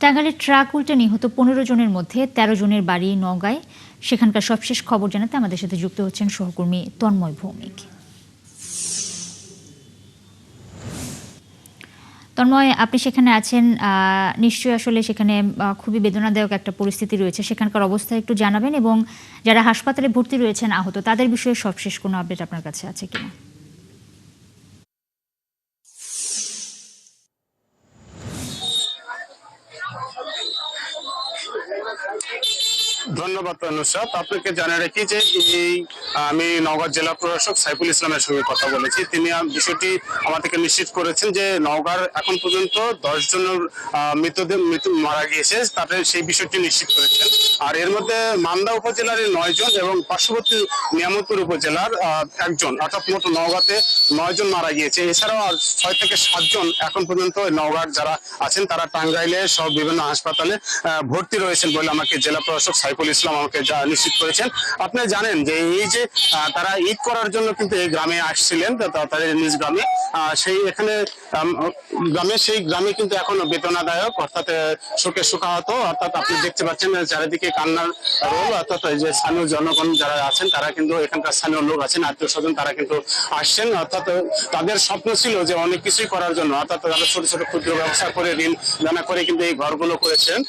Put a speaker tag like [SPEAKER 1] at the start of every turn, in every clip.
[SPEAKER 1] টাঙ্গাইলে ট্রাক উল্টে নিহত ১৫ জনের মধ্যে ১৩ জনের বাড়ি নওগাঁয়। সেখানকার সবশেষ খবর জানাতে আমাদের সাথে যুক্ত হচ্ছেন সহকর্মী তন্ময় ভৌমিক। তন্ময়, আপনি সেখানে আছেন, নিশ্চয়ই আসলে সেখানে খুবই বেদনাদায়ক একটা পরিস্থিতি রয়েছে। সেখানকার অবস্থা একটু জানাবেন এবং যারা হাসপাতালে ভর্তি রয়েছেন আহত তাদের বিষয়ে সবশেষ কোনো আপডেট আপনার কাছে আছে কিনা?
[SPEAKER 2] ধন্যবাদ নুসরাত। আপনাকে জানিয়ে রাখি যে আমি নওগাঁ জেলা প্রশাসক সাইফুল ইসলামের সঙ্গে কথা বলেছি। তিনি বিষয়টি আমাদেরকে নিশ্চিত করেছেন যে নওগাঁর এখন পর্যন্ত ১০ জনের মৃতদেহ মারা গিয়েছে, তাদের সেই বিষয়টি নিশ্চিত করেছেন। আর এর মধ্যে মান্দা উপজেলার ৯ জন এবং পার্শ্ববর্তী নিয়ামতপুর উপজেলার ১ জন, অর্থাৎ মোট নওগাঁতে ৯ জন মারা গিয়েছে। এছাড়াও আর ৬ থেকে ৭ জন এখন পর্যন্ত নওগাঁর যারা আছেন তারা টাঙ্গাইলে সব বিভিন্ন হাসপাতালে ভর্তি রয়েছেন বলে আমাকে জেলা প্রশাসক সাইফুল ইসলাম আমাকে যা নিশ্চিত করেছেন। আপনি জানেন যে এই যে তারা ঈদ করার জন্য কিন্তু এই গ্রামে আসছিলেন, তাদের নিজ গ্রামে, সেই গ্রামে কিন্তু এখনো বেদনাদায়ক, অর্থাৎ শোকে শোকাহত। অর্থাৎ আপনি দেখতে পাচ্ছেন চারিদিকে কান্নার রোল। অর্থাৎ যে স্থানীয় জনগণ যারা আছেন তারা কিন্তু, এখানকার স্থানীয় লোক আছেন, আত্মীয় স্বজন, তারা কিন্তু আসছেন। অর্থাৎ তাদের স্বপ্ন ছিল যে অনেক কিছুই করার জন্য, অর্থাৎ তারা ছোট ছোট ক্ষুদ্র ব্যবসা করে ঋণ দানা করে কিন্তু এই ঘরগুলো করেছেন।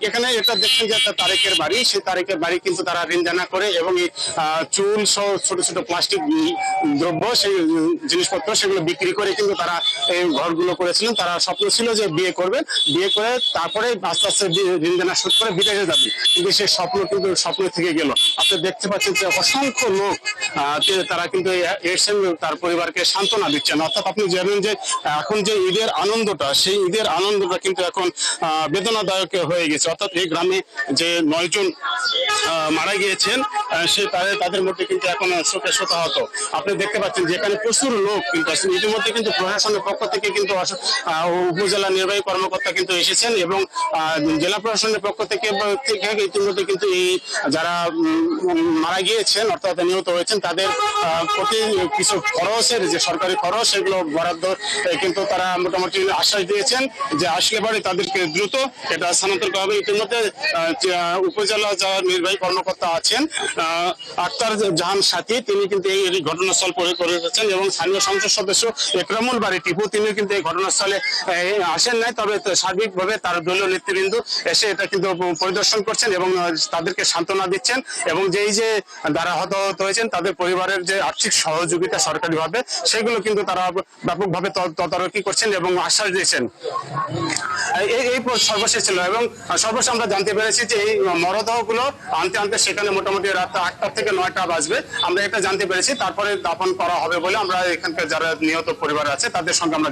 [SPEAKER 2] এখানে এটা দেখছেন যে একটা তারেকের বাড়ি, সেই তারেকের বাড়ি কিন্তু তারা ঋণ দানা করে এবং এই চুল সহ ছোট ছোট প্লাস্টিক দ্রব্য, সেই জিনিসপত্র সেগুলো বিক্রি করে কিন্তু তারা এই ঘরগুলো করেছিলেন। তারা স্বপ্ন ছিল যে বিয়ে করবে, বিয়ে করে তারপরে আস্তে আস্তে ঋণ দানা শোধ করে বিদেশে যাবে, কিন্তু সেই স্বপ্ন কিন্তু স্বপ্ন থেকে গেল। আপনি দেখতে পাচ্ছেন যে অসংখ্য লোক তারা কিন্তু এসেছেন তার পরিবারকে সান্ত্বনা দিচ্ছেন। অর্থাৎ আপনি জানেন যে এখন যে ঈদের আনন্দটা, সেই ঈদের আনন্দটা কিন্তু এখন বেদনাদায়ক হয়ে গেছে। অর্থাৎ এই গ্রামে যে ৯ জন মারা গিয়েছেন তাদের মধ্যে কিন্তু এখন শোকে শোকাহত। আপনি দেখতে পাচ্ছেন যে এখানে প্রচুর লোক কিন্তু ইতিমধ্যে কিন্তু প্রশাসনের পক্ষ থেকে কিন্তু উপজেলা নির্বাহী কর্মকর্তা কিন্তু এসেছেন এবং জেলা প্রশাসনের পক্ষ থেকে ইতিমধ্যে কিন্তু এই যারা মারা গিয়েছেন অর্থাৎ নিহত হয়েছেন তাদের প্রতি কিছু খরচের যে সরকারি খরচ সেগুলো বরাদ্দ কিন্তু তারা মোটামুটি আশ্বাস দিয়েছেন যে আসলে পরে তাদেরকে দ্রুত এটা স্থানান্তর করা হবে। ইতিমধ্যে উপজেলা যারা নির্বাহী কর্মকর্তা আছেন আক্তার জাহান সাথী, তিনি কিন্তু এই ঘটনাস্থল করেছেন এবং স্থানীয় সংসদ সদস্য একরামুল বাড়ি টিপু, তিনি কিন্তু এই ঘটনাস্থলে আসেন নাই, তবে সার্বিকভাবে তার দলীয় নেতৃবৃন্দ এসে এটা কিন্তু পরিদর্শন করছেন এবং তাদেরকে সান্ত্বনা দিচ্ছেন এবং যে যারা হতাহত হয়েছেন তাদের পরিবারের যে আর্থিক সহযোগিতা সরকারিভাবে সেগুলো কিন্তু তারা ব্যাপকভাবে তদারকি করছেন এবং আশ্বাস দিয়েছেন। এই সর্বশেষ ছিল এবং সর্বশেষ আমরা জানতে পেরেছি যে এই মরদেহগুলো আনতে আনতে সেখানে মোটামুটি রাত ৮টা থেকে ৯টা বাজবে, আমরা এটা জানতে পেরেছি। তারপরে দাফন করা হবে বলে আমরা এখানকার যারা নিহত পরিবার আছে তাদের সঙ্গে আমরা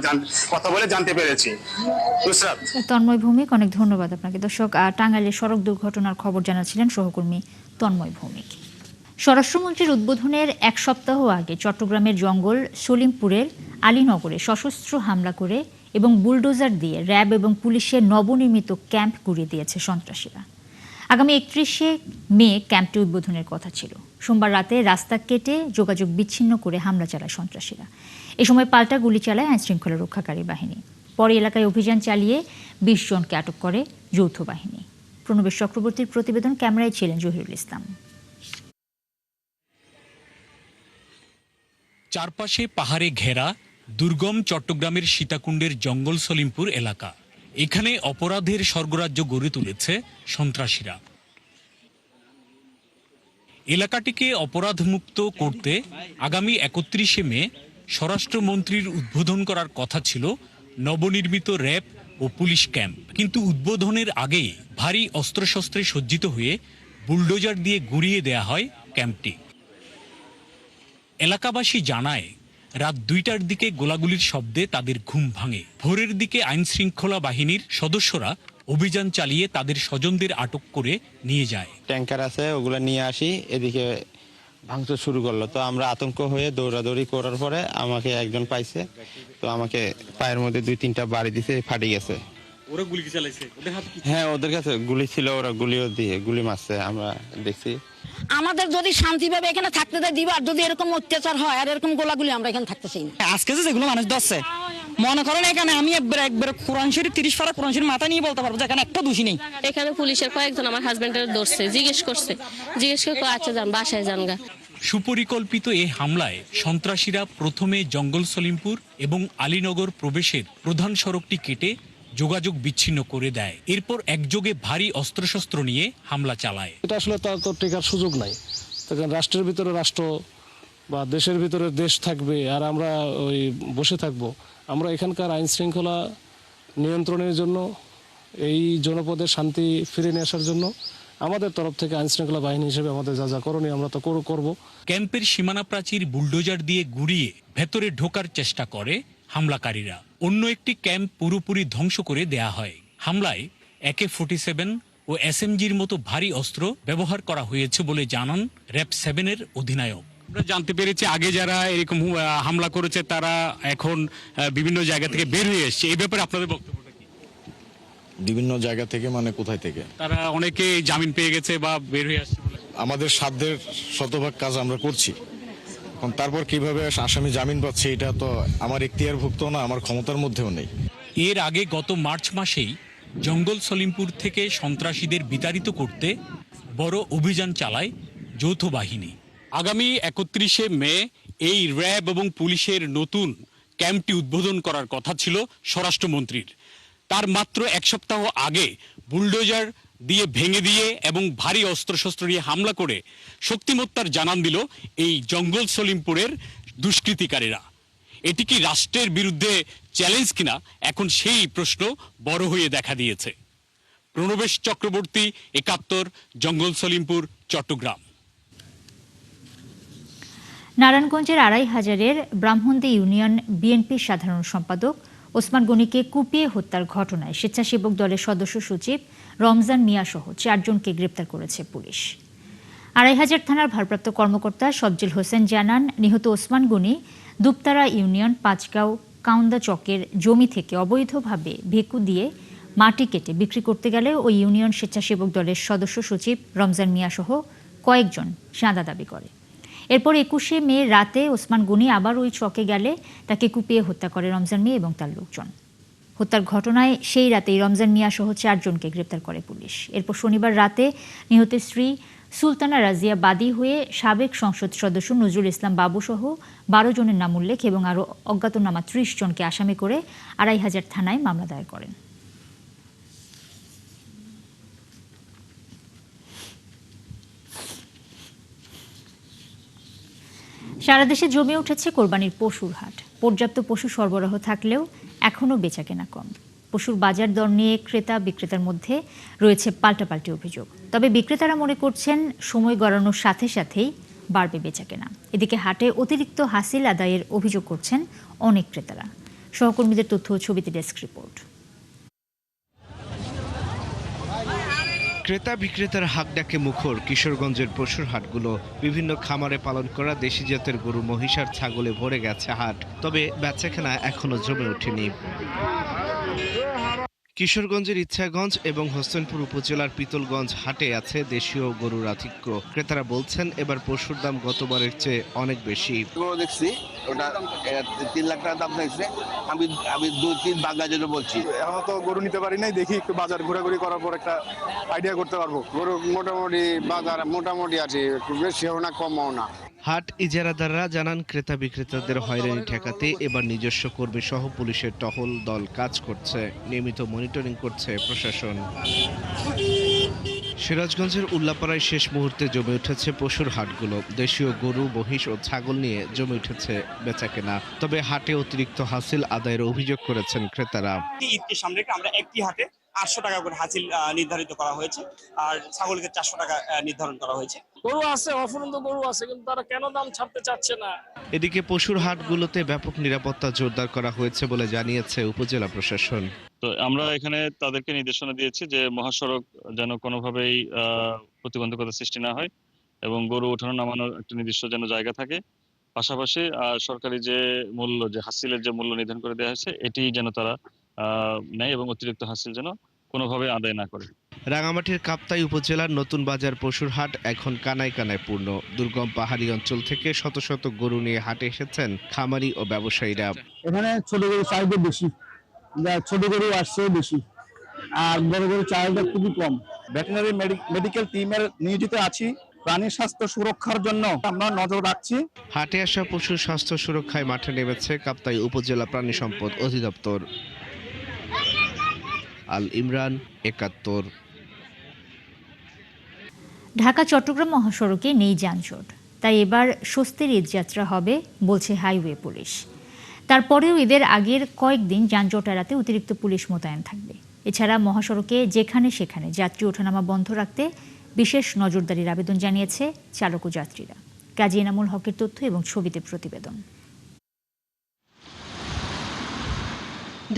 [SPEAKER 2] কথা বলে জানতে পেরেছি।
[SPEAKER 1] তন্ময় ভৌমিক, অনেক ধন্যবাদ আপনাকে। দর্শক, টাঙ্গাইলে সড়ক দুর্ঘটনার খবর জানাচ্ছিলেন সহকর্মী তন্ময় ভৌমিক। স্বরাষ্ট্রমন্ত্রীর উদ্বোধনের ১ সপ্তাহ আগে চট্টগ্রামের জঙ্গল সলিমপুরের আলীনগরে সশস্ত্র হামলা করে এবং বুলডোজার দিয়ে র্যাব এবং পুলিশের নবনির্মিত ক্যাম্প গুঁড়িয়ে দিয়েছে সন্ত্রাসীরা। আগামী ৩১শে মে ক্যাম্পটি উদ্বোধনের কথা ছিল। সোমবার রাতে রাস্তা কেটে যোগাযোগ বিচ্ছিন্ন করে হামলা চালায় সন্ত্রাসীরা। এ সময় পাল্টা গুলি চালায় আইনশৃঙ্খলা রক্ষাকারী বাহিনী। পরে এলাকায় অভিযান চালিয়ে ২০ জনকে আটক করে যৌথ বাহিনী। প্রণবেশ চক্রবর্তীর প্রতিবেদন, ক্যামেরায় ছিলেন জহিরুল ইসলাম।
[SPEAKER 3] চারপাশে পাহাড়ে ঘেরা দুর্গম চট্টগ্রামের সীতাকুণ্ডের জঙ্গল সলিমপুর এলাকা। এখানে অপরাধের স্বর্গরাজ্য গড়ে তুলেছে সন্ত্রাসীরা। এলাকাটিকে অপরাধমুক্ত করতে আগামী ৩১শে মে স্বরাষ্ট্রমন্ত্রীর উদ্বোধন করার কথা ছিল নবনির্মিত র্যাব ও পুলিশ ক্যাম্প, কিন্তু উদ্বোধনের আগেই ভারী অস্ত্রশস্ত্রে সজ্জিত হয়ে বুলডোজার দিয়ে গুঁড়িয়ে দেয়া হয় ক্যাম্পটি। এলাকাবাসী জানায় রাত ২টার দিকে গোলাগুলির শব্দে তাদের ঘুম ভাঙে। ভোরের দিকে আইনশৃঙ্খলা বাহিনীর সদস্যরা অভিযান চালিয়ে তাদের স্বজনদের আটক করে নিয়ে যায়।
[SPEAKER 4] ট্যাঙ্কার আছে, ওগুলো নিয়ে আসি, এদিকে ভাঙচুর শুরু করলো। তো আমরা আতঙ্ক হয়ে দৌড়াদৌড়ি করার পরে আমাকে একজন পাইছে, তো আমাকে পায়ের মধ্যে ২-৩টা বাড়ি দিছে, ফাটে গেছে।
[SPEAKER 3] ওরা গুলি চালাইছে?
[SPEAKER 4] হ্যাঁ, ওদের কাছে গুলি ছিল, ওরা গুলি মারছে, আমরা দেখছি।
[SPEAKER 5] আমাদের যদি শান্তিভাবে এখানে থাকতে দেয় দিবা, আর যদি এরকম অত্যাচার হয় আর এরকম গোলাগুলি আমরা এখানে থাকতে চাই না।
[SPEAKER 6] আজকে যেগুলো মানুষ ধরছে
[SPEAKER 5] মনে করেন এখানে আমি একবার কোরআন শরীফ 30 পারা কোরআন শরীফ মাথা নিয়ে বলতে পারবো যে এখানে একটা দোষী নেই।
[SPEAKER 6] এখানে পুলিশের কয়েকজন আমার হাজবেন্ডের ধরছে, জিজ্ঞেস করে আচ্ছা যান বাসায় যান গা।
[SPEAKER 3] সুপরিকল্পিত এ হামলায় সন্ত্রাসীরা প্রথমে জঙ্গল সলিমপুর এবং আলীনগর প্রবেশের প্রধান সড়কটি কেটে যোগাযোগ বিচ্ছিন্ন করে দেয়। এরপর একযোগে ভারী অস্ত্রশস্ত্র নিয়ে হামলা চালায়।
[SPEAKER 7] এটা আসলে তার তো টেকার সুযোগ নাই। তখন রাষ্ট্রের ভিতরে রাষ্ট্র বা দেশের ভিতরে দেশ থাকবে আর আমরা ওই বসে থাকবো। আমরা এখানকার আইন শৃঙ্খলা নিয়ন্ত্রণের জন্য, এই জনপদের শান্তি ফিরে নিয়ে আসার জন্য আমাদের তরফ থেকে আইন শৃঙ্খলা বাহিনী হিসেবে আমাদের যা যা করণীয় আমরা তো করব।
[SPEAKER 3] ক্যাম্পের সীমানা প্রাচীর বুলডোজার দিয়ে গুড়িয়ে ভেতরে ঢোকার চেষ্টা করে হামলাকারীরা। অন্য একটি ক্যাম্প পুরোপুরি ধ্বংস করে দেয়া হয়। হামলায় AK-47 ও SMG'র মতো ভারী অস্ত্র ব্যবহার করা হয়েছে বলে জানান র‍্যাব 7-এর অধিনায়ক। আমরা জানতে পেরেছি আগে যারা এরকম হামলা করেছে তারা এখন বিভিন্ন জায়গা থেকে বের হয়ে এসেছে। এই ব্যাপারে আপনাদের বক্তব্যটা কি?
[SPEAKER 8] বিভিন্ন জায়গা থেকে মানে কোথায় থেকে?
[SPEAKER 3] তারা অনেকে জামিন পেয়ে গেছে বা বের হয়ে আসছে বলে।
[SPEAKER 8] আমাদের সাধ্যের শতভাগ কাজ আমরা করছি। এখন তারপর কিভাবে আসামি জামিন পাচ্ছে এটা তো আমার এখতিয়ারভুক্ত না, আমার ক্ষমতার মধ্যেও নেই।
[SPEAKER 3] এর আগে গত মার্চ মাসেই জঙ্গল সলিমপুর থেকে সন্ত্রাসীদের বিতাড়িত করতে বড় অভিযান চালায় যৌথ বাহিনী। আগামী 31শে মে এই র‍্যাব এবং পুলিশের নতুন ক্যাম্পটি উদ্বোধন করার কথা ছিল স্বরাষ্ট্রমন্ত্রীর। তার মাত্র এক সপ্তাহ আগে বুলডোজার দিয়ে ভেঙে দিয়ে এবং ভারী অস্ত্রশস্ত্র নিয়ে হামলা করে শক্তিমত্তার জানান দিল এই জঙ্গল সলিমপুরের দুষ্কৃতিকারীরা। এটি কি রাষ্ট্রের বিরুদ্ধে চ্যালেঞ্জ কিনা, এখন সেই প্রশ্ন বড় হয়ে দেখা দিয়েছে। প্রণবেশ চক্রবর্তী, ৭১, জঙ্গল সলিমপুর, চট্টগ্রাম।
[SPEAKER 1] নারায়ণগঞ্জের ২৫০০-এর ব্রাহ্মণদী ইউনিয়ন বিএনপির সাধারণ সম্পাদক ওসমান গনিকে কুপিয়ে হত্যার ঘটনায় স্বেচ্ছাসেবক দলের সদস্য সচিব রমজান মিয়া সহ ৪ জনকে গ্রেপ্তার করেছে পুলিশ। ২৫০০ থানার ভারপ্রাপ্ত কর্মকর্তা সবজেল হোসেন জানান, নিহত ওসমান গনি দুপতারা ইউনিয়ন পাঁচগাঁও কাউন্দা চকের জমি থেকে অবৈধভাবে ভেকু দিয়ে মাটি কেটে বিক্রি করতে গেলে ওই ইউনিয়ন স্বেচ্ছাসেবক দলের সদস্য সচিব রমজান মিয়া সহ কয়েকজন চাঁদা দাবি করে। এরপর ২১শে মে রাতে ওসমান গনি আবার ওই চকে গেলে তাকে কুপিয়ে হত্যা করে রমজান মিয়া এবং তার লোকজন। হত্যার ঘটনায় সেই রাতেই রমজান মিয়া সহ ৪ জনকে গ্রেপ্তার করে পুলিশ। এরপর শনিবার রাতে নিহতের স্ত্রী সুলতানা রাজিয়া বাদী হয়ে সাবেক সংসদ সদস্য নজরুল ইসলাম বাবু সহ ১২ জনের নাম উল্লেখ এবং আরও অজ্ঞাতনামা ৩০ জনকে আসামি করে ২৫০০ থানায় মামলা দায়ের করেন। সারা দেশে জমে উঠেছে কোরবানির পশুর হাট। পর্যাপ্ত পশু সরবরাহ থাকলেও এখনও বেচাকেনা কম। পশুর বাজার দর নিয়ে ক্রেতা বিক্রেতার মধ্যে রয়েছে পাল্টাপাল্টি অভিযোগ। তবে বিক্রেতারা মনে করছেন সময় গড়ানোর সাথে সাথেই বাড়বে বেচাকেনা। এদিকে হাটে অতিরিক্ত হাসিল আদায়ের অভিযোগ করছেন অনেক ক্রেতারা। সহকর্মীদের তথ্য ও ছবিতে ডেস্ক রিপোর্ট।
[SPEAKER 9] ক্রেতা বিক্রেতার হাক ডাকে মুখর কিশোরগঞ্জের পশুর হাটগুলো। বিভিন্ন খামারে পালন করা দেশি জাতের গরু, মহিষ আর ছাগলে ভরে গেছে হাট, তবে বেচাকেনা এখনো জমে ওঠেনি। কিশোরগঞ্জের ইচ্ছাগঞ্জ এবং হোসেনপুর উপজেলার পিতলগঞ্জ হাটে আছে দেশীয় গরুর আধিক্য। ক্রেতারা বলছেন এবার পশুর দাম গতবারের চেয়ে অনেক বেশি।
[SPEAKER 10] দেখছি ওটা ৩ লাখ টাকা দাম দেখছে, আমি ২-৩ বাঙ্গা জন্য বলছি।
[SPEAKER 2] এখন তো গরু নিতে পারি নাই, দেখি একটু বাজার ঘোরাঘুরি করার পর একটা আইডিয়া করতে পারবো। গরু মোটামুটি বাজার মোটামুটি আছে, একটু বেশিও না কমও না।
[SPEAKER 9] হাট ইজারাদাররা জানান ক্রেতা বিক্রেতাদের হয়রানি ঠেকাতে এবার নিজস্ব কর্মী সহ পুলিশের টহল দল কাজ করছে। নিয়মিত মনিটরিং করছে প্রশাসন। সিরাজগঞ্জের উল্লাপাড়ায় শেষ মুহূর্তে জমে উঠেছে পশুর হাটগুলো। দেশীয় গরু, মহিষ ও ছাগল নিয়ে জমে উঠেছে বেচাকেনা। তবে হাটে অতিরিক্ত হাসিল আদায়ের অভিযোগ করেছেন ক্রেতারা।
[SPEAKER 11] ঈদকে সামনে রেখে আমরা একটি হাটে ৮০০ টাকা করে হাসিল নির্ধারিত করা হয়েছে, আর ছাগলকে ৪০০ টাকা নির্ধারণ করা হয়েছে।
[SPEAKER 7] গরু আছে, অফুরন্ত গরু আছে, কিন্তু তারা কেন দাম ছাড়তে চাচ্ছে না।
[SPEAKER 9] এদিকে পশুর হাটগুলোতে ব্যাপক নিরাপত্তা জোরদার করা হয়েছে বলে জানিয়েছে উপজেলা প্রশাসন।
[SPEAKER 12] তো আমরা এখানে তাদেরকে নির্দেশনা দিয়েছি যে মহাসড়ক যেন কোনোভাবেই প্রতিবন্ধকতা সৃষ্টি না হয় এবং গরু ওঠানো নামানোর একটা নির্দিষ্ট যেন জায়গা থাকে। পাশাপাশি সরকারি যে মূল্য, যে হাসিলের যে মূল্য নির্ধারণ করে দেওয়া হয়েছে, এটি যেন তারা নেয় এবং অতিরিক্ত হাসিল যেন কোনোভাবে আদায় না করে।
[SPEAKER 9] রাঙামাটির কাপ্তাই উপজেলার নতুন বাজার পশুর হাট এখন কানায় কানায় পূর্ণ। দুর্গম পাহাড়ি অঞ্চল থেকে শত শত গরু নিয়ে হাটে এসেছেন খামারি ও ব্যবসায়ীরা।
[SPEAKER 13] এখানে ছোট গরু চাহিদা বেশি, ছোট গরু আসছে বেশি, আর বড় গরু চাহিদা খুবই কম। ভেটেরিনারি মেডিকেল টিমের নিয়োজিত আছি, প্রাণীর স্বাস্থ্য সুরক্ষার জন্য আমরা নজর রাখছি।
[SPEAKER 9] হাটে আসা পশুর স্বাস্থ্য সুরক্ষায় মাঠে নেমেছে কাপ্তাই উপজেলা প্রাণী সম্পদ অধিদপ্তর। আল ইমরান, ৭১।
[SPEAKER 1] ঢাকা চট্টগ্রাম মহাসড়কে নেই যানজট, তাই এবার স্বস্তির ঈদযাত্রা হবে বলছে হাইওয়ে পুলিশ। তারপরেও ঈদের আগের কয়েকদিন যানজট এড়াতে অতিরিক্ত পুলিশ মোতায়েন থাকবে। এছাড়া মহাসড়কে যেখানে সেখানে যাত্রী ওঠানামা বন্ধ রাখতে বিশেষ নজরদারির আবেদন জানিয়েছে চালক ও যাত্রীরা। কাজী এনামুল হকের তথ্য এবং ছবিতে প্রতিবেদন।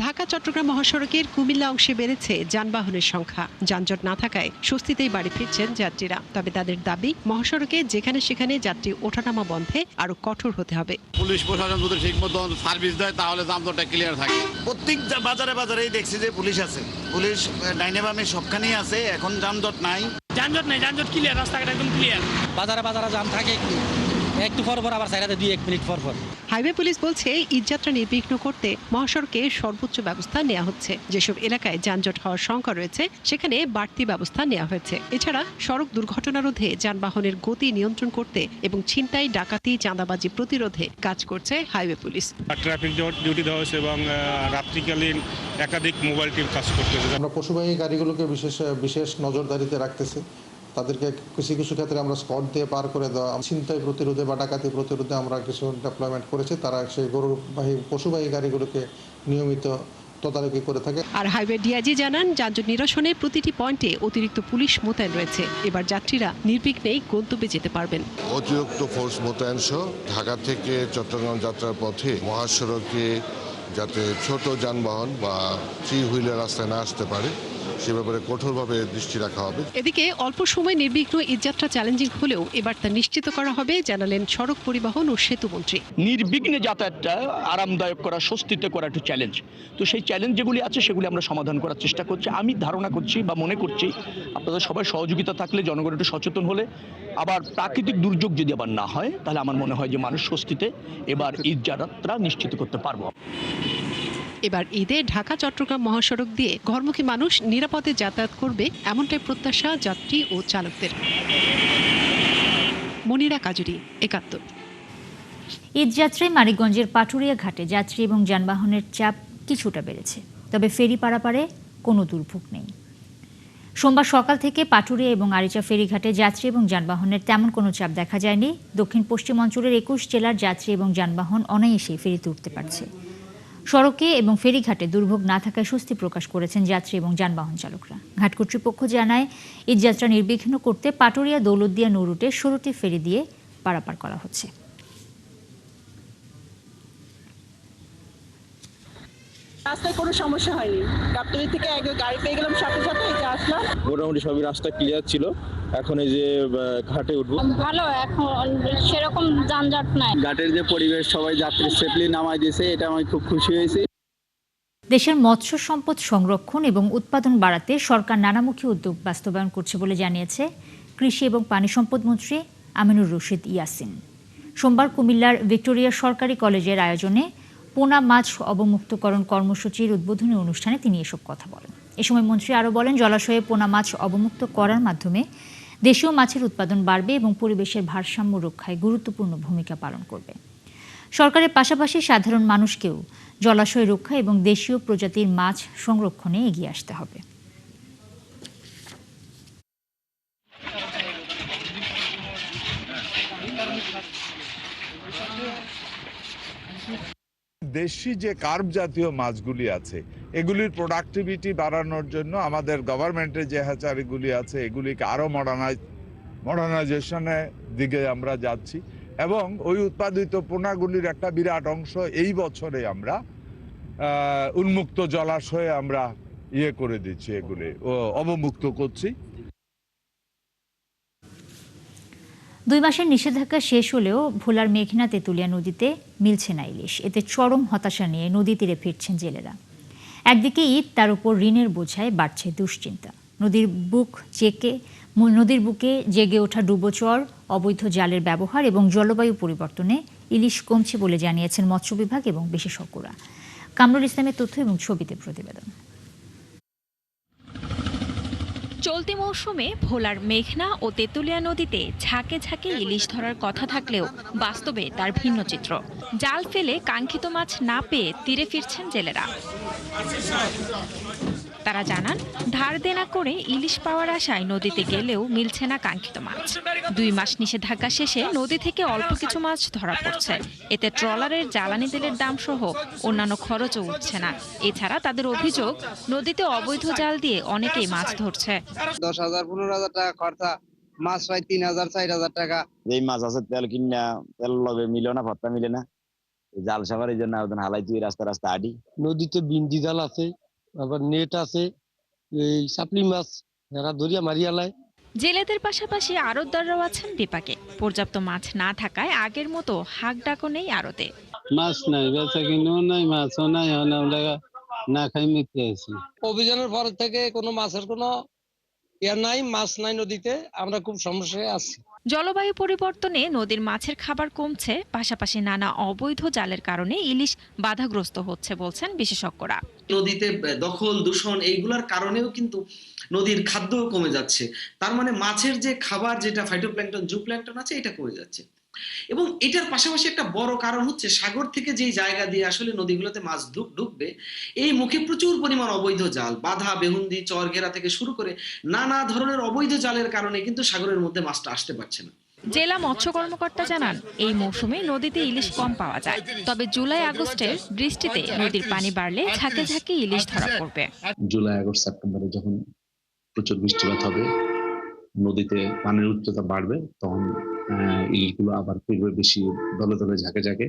[SPEAKER 14] ঢাকা চট্টগ্রাম মহাসড়কের কুমিল্লা অংশে বেড়েছে যানবাহনের সংখ্যা। যানজট না থাকায় স্বস্তিতেই বাড়ি ফিরছেন যাত্রীরা। তবে তাদের দাবি, মহাসড়কে যেখানে সেখানে যাত্রী ওঠানামা বন্ধে আরো কঠোর হতে হবে।
[SPEAKER 15] পুলিশ প্রশাসন যদি ঠিক মতো সার্ভিস দেয় তাহলে যানজটটা ক্লিয়ার থাকে।
[SPEAKER 16] প্রত্যেক বাজারে বাজারেই দেখছি যে পুলিশ আছে, পুলিশ ডাইনে বামে সবখানেই আছে, এখন যানজট নাই।
[SPEAKER 5] যানজট নাই, যানজট ক্লিয়ার, রাস্তাঘাট একদম ক্লিয়ার।
[SPEAKER 17] বাজারে জাম থাকে একটু পর আবার সাইডে 2-1 মিনিট পর।
[SPEAKER 14] হাইওয়ে পুলিশ বলছে, ঈদযাত্রা নির্বিঘ্ন করতে মহাসড়কে সর্বোচ্চ ব্যবস্থা নেওয়া হচ্ছে। যেসব এলাকায় যানজট হওয়ার শঙ্কা রয়েছে সেখানে বাড়তি ব্যবস্থা নেওয়া হয়েছে। এছাড়া সড়ক দুর্ঘটনা রোধে, যানবাহনের গতি নিয়ন্ত্রণ করতে এবং ছিনতাই, ডাকাতি, চাঁদাবাজি প্রতিরোধে কাজ করছে হাইওয়ে পুলিশ।
[SPEAKER 18] ট্রাফিক ডিউটি দেওয়া হয়েছে এবং রাত্রিকালীন একাধিক মোবাইল টিম কাজ করতেছে।
[SPEAKER 19] আমরা পশুবাহী গাড়িগুলোকে বিশেষ নজরদারিতে রাখতেছি। তাদেরকে কিছু কিছু ক্ষেত্রে আমরা স্পট দিয়ে পার করে দেওয়া, ছিনতাই প্রতিরোধে বা ডাকাতি প্রতিরোধে আমরা কিছু ডেভেলপমেন্ট করেছি। তারা সেই পশুবাহী গাড়িগুলোকে নিয়মিত তদারকি করে থাকে।
[SPEAKER 14] আর হাইওয়ে ডিআইজি জানান, যানজট নিরসনে প্রতিটি পয়েন্টে অতিরিক্ত পুলিশ মোতায়েন রয়েছে। এবার যাত্রীরা নির্বিঘ্নেই গন্তব্যে যেতে পারবেন।
[SPEAKER 20] অতিরিক্ত ফোর্স মোতায়েন সহ ঢাকা থেকে চট্টগ্রাম যাত্রার পথে মহাসড়কে যাতে ছোট যানবাহন বা 3 হুইলার রাস্তায় না আসতে পারে সে ব্যাপারে কঠোরভাবে দৃষ্টি রাখা হবে।
[SPEAKER 14] এদিকে অল্প সময় নির্বিঘ্ন ঈদযাত্রা চ্যালেঞ্জিং হলেও এবার তা নিশ্চিত করা হবে জানালেন সড়ক পরিবহন ও সেতু মন্ত্রী।
[SPEAKER 21] নির্বিঘ্নে যাতায়াতটা আরামদায়ক করা, স্বস্তিতে করা একটা চ্যালেঞ্জ। তো সেই চ্যালেঞ্জ যেগুলি আছে সেগুলি আমরা সমাধান করার চেষ্টা করছি। আমি ধারণা করছি বা মনে করছি আপনাদের সবাই সহযোগিতা থাকলে, জনগণ একটু সচেতন হলে, আবার প্রাকৃতিক দুর্যোগ যদি আবার না হয়, তাহলে আমার মনে হয় যে মানুষ স্বস্তিতে এবার ঈদযাত্রা নিশ্চিত করতে পারবো।
[SPEAKER 14] এবার ঈদে ঢাকা চট্টগ্রাম মহাসড়ক দিয়ে ঘরমুখী মানুষ নিরাপদে যাতায়াত করবে, এমনটাই প্রত্যাশা যাত্রী ও চালকদের। মনিরা কাজুরি, ৭১।
[SPEAKER 1] ঈদযাত্রায় মানিকগঞ্জের পাটুরিয়া ঘাটে যাত্রী এবং যানবাহনের চাপ কিছুটা বেড়েছে, তবে ফেরি পারাপারে কোনো দুর্ভোগ নেই। সোমবার সকাল থেকে পাটুরিয়া এবং আরিচা ফেরিঘাটে যাত্রী এবং যানবাহনের তেমন কোনো চাপ দেখা যায়নি। দক্ষিণ পশ্চিম অঞ্চলের 21 জেলার যাত্রী এবং যানবাহন অনায়াসেই ফেরিতে উঠতে পারছে। সড়কে এবং ফেরিঘাটে দুর্ভোগ না থাকায় স্বস্তি প্রকাশ করেছেন যাত্রী এবং যানবাহন চালকরা। ঘাট কর্তৃপক্ষ জানায়, ঈদযাত্রা নির্বিঘ্ন করতে পাটুরিয়া দৌলতদিয়া নৌ রুটে 16টি ফেরি দিয়ে পারাপার করা হচ্ছে।
[SPEAKER 22] রাস্তায় কোনো সমস্যা হয়নি। গাবতলী থেকে গাড়ি পেয়ে গেলাম, সাথে সাথে এটা আসলাম।
[SPEAKER 23] মোটামুটি সবই রাস্তা ক্লিয়ার ছিল। এখন এই যে ঘাটে উঠবো,
[SPEAKER 24] ভালো, এখন সেরকম যানজট নাই।
[SPEAKER 23] ঘাটের যে পরিবেশ, সবাই যাত্রী সেফলি নামাই দিয়েছে, এটা আমি খুব খুশি হয়েছি।
[SPEAKER 1] দেশের মৎস্য সম্পদ সংরক্ষণ এবং উৎপাদন বাড়াতে সরকার নানামুখী উদ্যোগ বাস্তবায়ন করছে বলে জানিয়েছে কৃষি এবং পানি সম্পদ মন্ত্রী আমিনুর রশিদ ইয়াসিন। সোমবার কুমিল্লার ভিক্টোরিয়া সরকারি কলেজের আয়োজনে পোনা মাছ অবমুক্তকরণ কর্মসূচির উদ্বোধনী অনুষ্ঠানে তিনি এসব কথা বলেন। এ সময় মন্ত্রী আরও বলেন, জলাশয়ে পোনা মাছ অবমুক্ত করার মাধ্যমে দেশীয় মাছের উৎপাদন বাড়বে এবং পরিবেশের ভারসাম্য রক্ষায় গুরুত্বপূর্ণ ভূমিকা পালন করবে। সরকারের পাশাপাশি সাধারণ মানুষকেও জলাশয় রক্ষা এবং দেশীয় প্রজাতির মাছ সংরক্ষণে এগিয়ে আসতে হবে।
[SPEAKER 25] দেশি যে কার্প জাতীয় মাছগুলি আছে, এগুলির প্রোডাক্টিভিটি বাড়ানোর জন্য আমাদের গভর্নমেন্টের যে হ্যাচারিগুলি আছে এগুলিকে আরও মডার্নাইজেশনের দিকে আমরা যাচ্ছি এবং ওই উৎপাদিত পোনাগুলির একটা বিরাট অংশ এই বছরে আমরা উন্মুক্ত জলাশয়ে আমরা করে দিচ্ছি, এগুলি অবমুক্ত করছি।
[SPEAKER 1] 2 মাসের নিষেধাজ্ঞা শেষ হলেও ভোলার মেঘনা তেঁতুলিয়া নদীতে মিলছে না ইলিশ। এতে চরম হতাশা নিয়ে নদী তীরে ফিরছেন জেলেরা। একদিকে ঈদ, তার উপর ঋণের বোঝায় বাড়ছে দুশ্চিন্তা। নদীর বুকে জেগে ওঠা ডুবোচর, অবৈধ জালের ব্যবহার এবং জলবায়ু পরিবর্তনে ইলিশ কমছে বলে জানিয়েছেন মৎস্য বিভাগ এবং বিশেষজ্ঞরা। কামরুল ইসলামের তথ্য এবং ছবিতে প্রতিবেদন।
[SPEAKER 3] চলতি মৌসুমে ভোলার মেঘনা ও তেঁতুলিয়া নদীতে ঝাঁকে ঝাঁকে ইলিশ ধরার কথা থাকলেও বাস্তবে তার ভিন্ন চিত্র। জাল ফেলে কাঙ্ক্ষিত মাছ না পেয়ে তীরে ফিরছেন জেলেরা। তারা জানান, ধার দেনা করে ইলিশ পাওয়ার আশায় নদীতে গেলেও মিলছে না কাঙ্ক্ষিত মাছ। 2 মাস নিষেধাজ্ঞা শেষে নদী থেকে অল্প কিছু মাছ ধরা পড়ছে। এতে ট্রলারের জ্বালানি তেলের দাম সহ অন্যান্য খরচও উঠছে না। এছাড়া তাদের অভিযোগ, নদীতে অবৈধ জাল দিয়ে অনেকেই মাছ ধরছে।
[SPEAKER 4] 10,000-15,000 টাকা খরচা, মাছ প্রায় 3,000-4,000 টাকা।
[SPEAKER 6] এই মাছ আছে তেল কিনা তেল লগে মিলে না, ভর্তা মিলে না, জাল সাবারের জন্য হালাই তুই রাস্তা রাস্তা আডি।
[SPEAKER 8] নদীতে বিন্দি জাল আছে, আবার নেট আছে, এই সাপলি মাছ যারা ধরিয়া মারিয়া লায়।
[SPEAKER 3] জেলেদের পাশাপাশি আড়তদাররাও আছেন বিপাকে। পর্যাপ্ত মাছ না থাকায় আগের মতো হাক ডাকও নেই আড়তে।
[SPEAKER 8] মাছ নাই, বেচা কিনেও নাই, মাছও নাই, আমরা না খাই মিথ্যে আছি। অভিযানের পর থেকে কোনো মাছের কোনো নাই, মাছ নাই নদীতে, আমরা খুব সমস্যায় আছি।
[SPEAKER 3] জলবায়ু পরিবর্তনে নদীর মাছের খাবার কমছে, পাশাপাশি নানা অবৈধ জালের কারণে ইলিশ বাধাগ্রস্ত হচ্ছে বলছেন বিশেষজ্ঞরা।
[SPEAKER 10] নদীতে দখল, দূষণ এইগুলোর কারণেও কিন্তু নদীর খাদ্য কমে যাচ্ছে। তার মানে মাছের যে খাবার, যেটা ফাইটোপ্ল্যাঙ্কটন, জুপ্ল্যাঙ্কটন আছে, এটা কমে যাচ্ছে। এবং এটার পাশাপাশি একটা বড় কারণ হচ্ছে সাগর থেকে যেই জায়গা দিয়ে আসলে নদীগুলোতে মাছ ঢুকবে, এই মুখে প্রচুর পরিমাণ অবৈধ জাল, বাধা, বেহুন্দি, চর ঘেরা থেকে শুরু করে নানা ধরনের অবৈধ জালের কারণে কিন্তু সাগরের মধ্যে মাছটা আসতে পারছে না।
[SPEAKER 3] জেলা মৎস্য কর্মকর্তা জানান, এই মৌসুমে নদীতে ইলিশ কম পাওয়া যায়। তবে জুলাই আগস্টের বৃষ্টিতে নদীর পানি বাড়লে ঝাঁকে ঝাঁকে ইলিশ ধরা পড়বে।
[SPEAKER 26] জুলাই, আগস্ট, সেপ্টেম্বরে যখন প্রচুর বৃষ্টিপাত হবে, নদীতে পানির উচ্চতা বাড়বে, তখন ইলিশগুলো আবার ফিরবে বেশি দলে দলে, ঝাঁকে ঝাঁকে।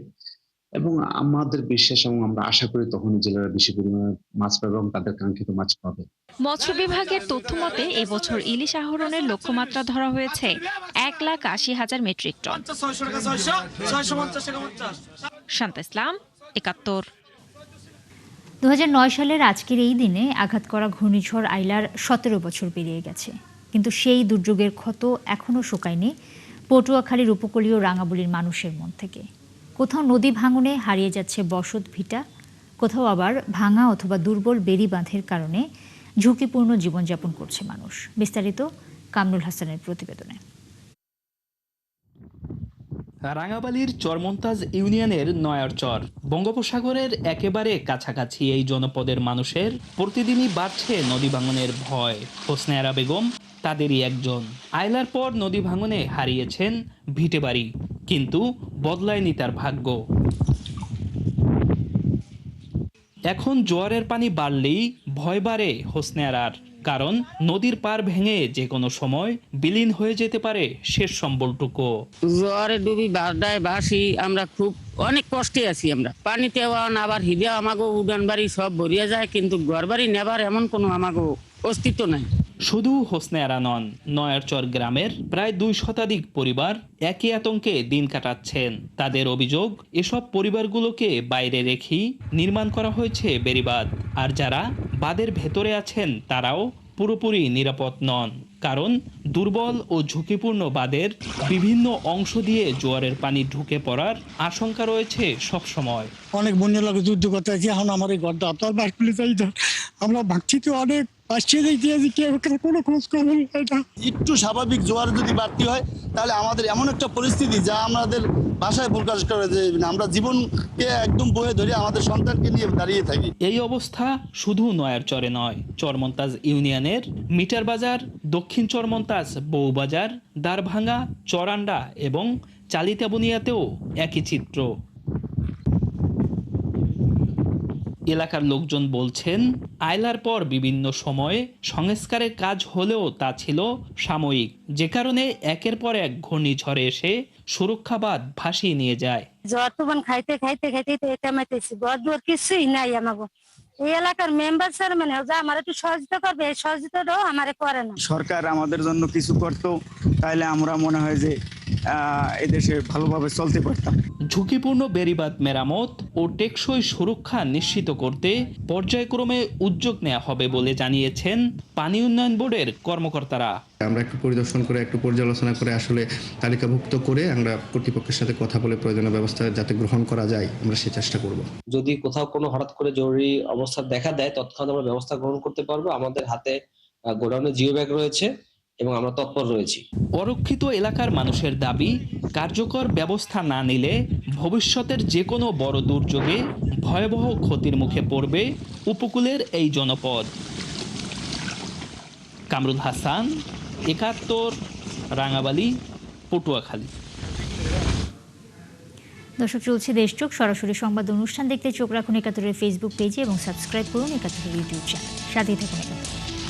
[SPEAKER 26] এবং আমাদের বিশ্বাস এবং আমরা আশা করি তখন জেলেরা বেশি পরিমাণে মাছ পাবে এবং তাদের কাঙ্ক্ষিত মাছ পাবে।
[SPEAKER 3] মৎস্য বিভাগের তথ্য মতে এবছর ইলিশ আহরণের লক্ষ্যমাত্রা ধরা হয়েছে 1,80,000 মেট্রিক টন। শান্তা ইসলাম, 71।
[SPEAKER 1] 2009 সালের আজকের এই দিনে আঘাত করা ঘূর্ণিঝড় আইলার 17 বছর পেরিয়ে গেছে, কিন্তু সেই দুর্যোগের ক্ষত এখনও শুকায়নি পটুয়াখালীর উপকূলীয় রাঙাবুলির মানুষের মন থেকে। কোথাও নদী ভাঙনে হারিয়ে যাচ্ছে বসত ভিটা, কোথাও আবার ভাঙা অথবা দুর্বল বেড়ি বাঁধের কারণে ঝুঁকিপূর্ণ জীবনযাপন করছে মানুষ। বিস্তারিত কামরুল হাসানের প্রতিবেদনে।
[SPEAKER 27] রাঙাবালির চরমন্তাজ ইউনিয়নের নয়ারচর, বঙ্গোপসাগরের একেবারে কাছাকাছি এই জনপদের মানুষের প্রতিদিনই বাড়ছে নদী ভাঙনের ভয়। হোসনে আরা বেগম তাদেরই একজন। আইলার পর নদী ভাঙনে হারিয়েছেন ভিটেবাড়ি, কিন্তু বদলায়নি তার ভাগ্য। এখন জোয়ারের পানি বাড়লেই ভয় বাড়ে হোসনে আরার, কারণ নদীর পার ভেঙে যে কোনো সময় বিলীন হয়ে যেতে পারে শেষ সম্বলটুকু।
[SPEAKER 28] জোয়ারে ডুবি বারদায় বাসি, আমরা খুব অনেক কষ্টে আছি। আমরা পানিতে আবার হিদে আমাগো উডান বাড়ি সব ভরিয়া যায়, কিন্তু ঘর বাড়ি নেবার এমন কোনো আমাগো অস্তিত্ব নাই।
[SPEAKER 27] শুধু হোসনে আরা নন, নয়ারচর গ্রামের প্রায় 2 শতাধিক পরিবার একই আতঙ্কে দিন কাটাচ্ছেন। তাদের অভিযোগ, এসব পরিবারগুলোকে বাইরে রেখেই নির্মাণ করা হয়েছে বেড়িবাঁধ, আর যারা বাঁধের ভেতরে আছেন তারাও পুরোপুরি নিরাপদ নন, কারণ দুর্বল ও ঝুঁকিপূর্ণ বাঁধের বিভিন্ন অংশ দিয়ে জোয়ারের পানি ঢুকে পড়ার আশঙ্কা রয়েছে সব সময়।
[SPEAKER 29] অনেক বন্যার লাগে যুদ্ধ করতে আছি, এখন আমার এই ঘরটা আপনার বাস খুলে চাই, আমরা ভাবছি তো অনেক কোনো খোঁজ খবর।
[SPEAKER 13] একটু স্বাভাবিক জোয়ার যদি বাড়তি হয়, তাহলে আমাদের এমন একটা পরিস্থিতি যা আমাদের ভাষায় প্রকাশ করে যে আমরা জীবনকে একদম বয়ে ধরে আমাদের সন্তানকে নিয়ে দাঁড়িয়ে থাকি।
[SPEAKER 27] এই অবস্থা শুধু নয়ারচরে নয়, চরমন্তাজ ইউনিয়নের মিটার বাজার, দক্ষিণ চরমন্তাজ, বউবাজার, দারভাঙ্গা, চরান্ডা এবং চালিতাবনিয়াতেও একই চিত্র। এলাকার লোকজন বলছেন, আইলার পর বিভিন্ন সময়ে সংস্কারের কাজ হলেও তা ছিল সাময়িক, যে কারণে একের পর এক ঘূর্ণিঝড়ে এসে সুরক্ষাবাদ ভাসিয়ে নিয়ে যায়।
[SPEAKER 30] জ্বর তুফান খাইতে খাইতে খাইতে তো এটা মাইতেছি, ঘর দুয়ার কিছুই নাই আমাগো। এই এলাকার মেম্বার স্যার মানে আমার একটু সহযোগিতা করবে, এই সহযোগিতাটাও আমারে করে না।
[SPEAKER 31] সরকার আমাদের জন্য কিছু করতো, তাইলে আমরা মনে হয় যে
[SPEAKER 13] এদেশে ভালোভাবে চলতে পারতাম।
[SPEAKER 27] ঝুঁকিপূর্ণ বেড়িবাঁধ মেরামত ও টেকসই সুরক্ষা নিশ্চিত করতে পর্যায়ক্রমে উদ্যোগ নেওয়া হবে বলে জানিয়েছেন পানি উন্নয়ন বোর্ডের কর্মকর্তারা।
[SPEAKER 2] আমরা একটু পরিদর্শন করে একটু পর্যালোচনা করে আসলে তালিকাভুক্ত করে আমরা কর্তৃপক্ষের সাথে কথা বলে প্রয়োজনীয় ব্যবস্থা যাতে গ্রহণ করা যায় আমরা সে চেষ্টা করব।
[SPEAKER 5] যদি কোথাও কোনো হঠাৎ করে জরুরি অবস্থা দেখা দেয় তৎক্ষণাৎ আমরা ব্যবস্থা গ্রহণ করতে পারবো। আমাদের হাতে গোডাউনে জিও ব্যাগ রয়েছে এবং আমরা তৎপর রয়েছি।
[SPEAKER 27] অরক্ষিত এলাকার মানুষের দাবি, কার্যকর ব্যবস্থা না নিলে ভবিষ্যতের যে কোনো বড় দুর্যোগে ভয়াবহ ক্ষতির মুখে পড়বে উপকূলের এই জনপদ। কামরুল হাসান, ৭১, রাঙাবালি, পটুয়াখালী।
[SPEAKER 1] দর্শক, চলছে দেশচোখ সরাসরি সংবাদ অনুষ্ঠান দেখতে চোখ রাখুন ৭১-এর ফেসবুক পেজে এবং সাবস্ক্রাইব করুন ৭১-এর ইউটিউব চ্যানেল। সাথেই থাকুন ৭১।